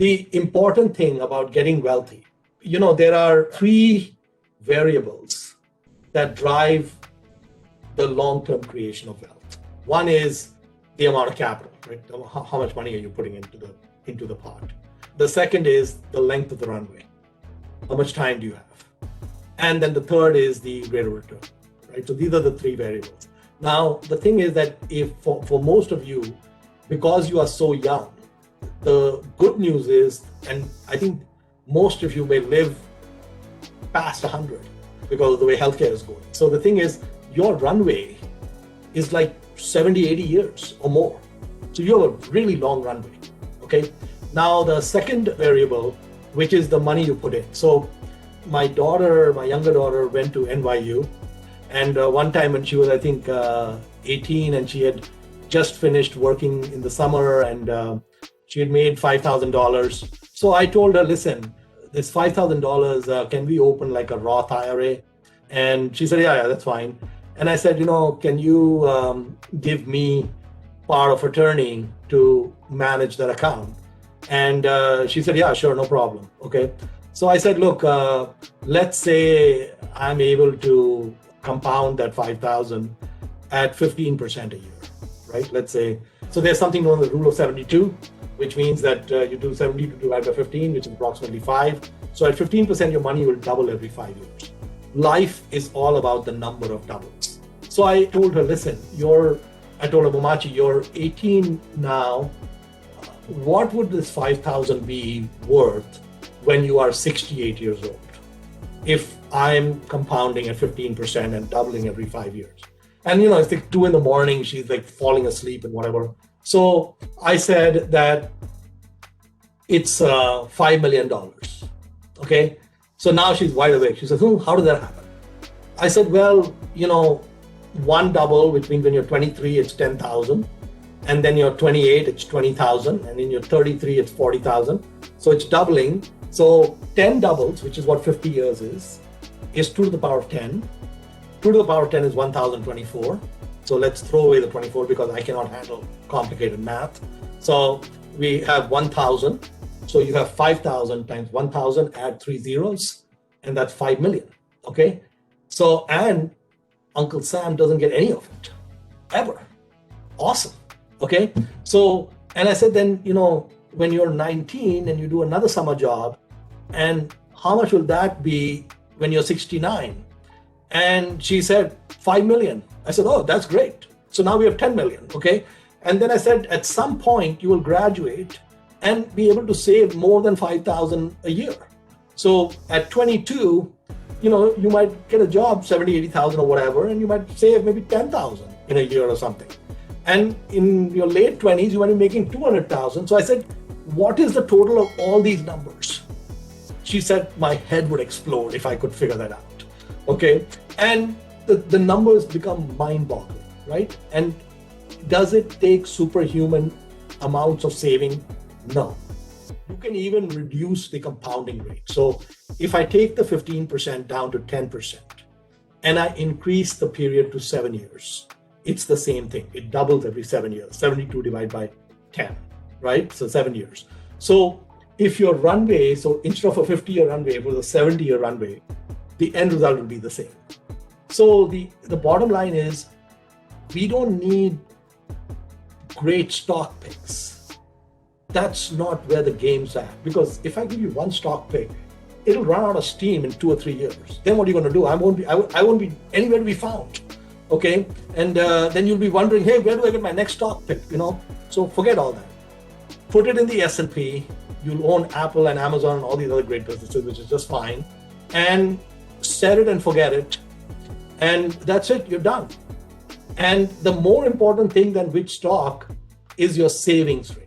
The important thing about getting wealthy, there are three variables that drive the long-term creation of wealth. One is the amount of capital, right? How much money are you putting into the pot? The second is the length of the runway. How much time do you have? And then the third is the rate of return, right? So these are the three variables. Now, the thing is that if for most of you, because you are so young, the good news is, and I think most of you may live past 100 because of the way healthcare is going. So the thing is, your runway is like 70, 80 years or more. So you have a really long runway, okay? Now, the second variable, which is the money you put in. So my younger daughter went to NYU, and one time when she was, I think, 18, and she had just finished working in the summer, and she had made $5,000. So I told her, listen, this $5,000, can we open like a Roth IRA? And she said, yeah, that's fine. And I said, can you give me power of attorney to manage that account? And she said, yeah, sure, no problem. Okay. So I said, look, let's say I'm able to compound that 5,000 at 15% a year, right? Let's say, so there's something known as the rule of 72, which means that you do 72 divided by 15, which is approximately 5. So at 15%, your money will double every 5 years. Life is all about the number of doubles. So I told her, listen, I told her, Momachi, you're 18 now. What would this 5,000 be worth when you are 68 years old? If I'm compounding at 15% and doubling every 5 years. And it's like 2 a.m, she's like falling asleep and whatever. So I said that it's $5 million. Okay. So now she's wide awake. She says, how did that happen? I said, well, one double, which means when you're 23, it's 10,000. And then you're 28, it's 20,000. And then you're 33, it's 40,000. So it's doubling. So 10 doubles, which is what 50 years is 2 to the power of 10. 2 to the power of 10 is 1,024. So let's throw away the 24 because I cannot handle complicated math. So we have 1,000. So you have 5,000 times 1,000, add 3 zeros, and that's 5 million. Okay. So, and Uncle Sam doesn't get any of it ever. Awesome. Okay. So, and I said, then, when you're 19 and you do another summer job, and how much will that be when you're 69? And she said, 5 million. I said, oh, that's great. So now we have 10 million. Okay. And then I said, at some point you will graduate and be able to save more than 5,000 a year. So at 22, you might get a job, 70, 80,000 or whatever, and you might save maybe 10,000 in a year or something. And in your late 20s, you might be making 200,000. So I said, what is the total of all these numbers? She said, my head would explode if I could figure that out. Okay. And the numbers become mind-boggling, right? And does it take superhuman amounts of saving? No. You can even reduce the compounding rate. So if I take the 15% down to 10% and I increase the period to 7 years, it's the same thing. It doubles every 7 years, 72 divided by 10, right? So 7 years. So if your runway, so instead of a 50-year runway, it was a 70-year runway, the end result will be the same. So the bottom line is, we don't need great stock picks. That's not where the game's at. Because if I give you one stock pick, it'll run out of steam in 2 or 3 years. Then what are you going to do? I won't be anywhere to be found. Okay, and then you'll be wondering, hey, where do I get my next stock pick? So forget all that. Put it in the S&P. You'll own Apple and Amazon and all these other great businesses, which is just fine. And set it and forget it. And that's it, you're done. And the more important thing than which stock is your savings rate.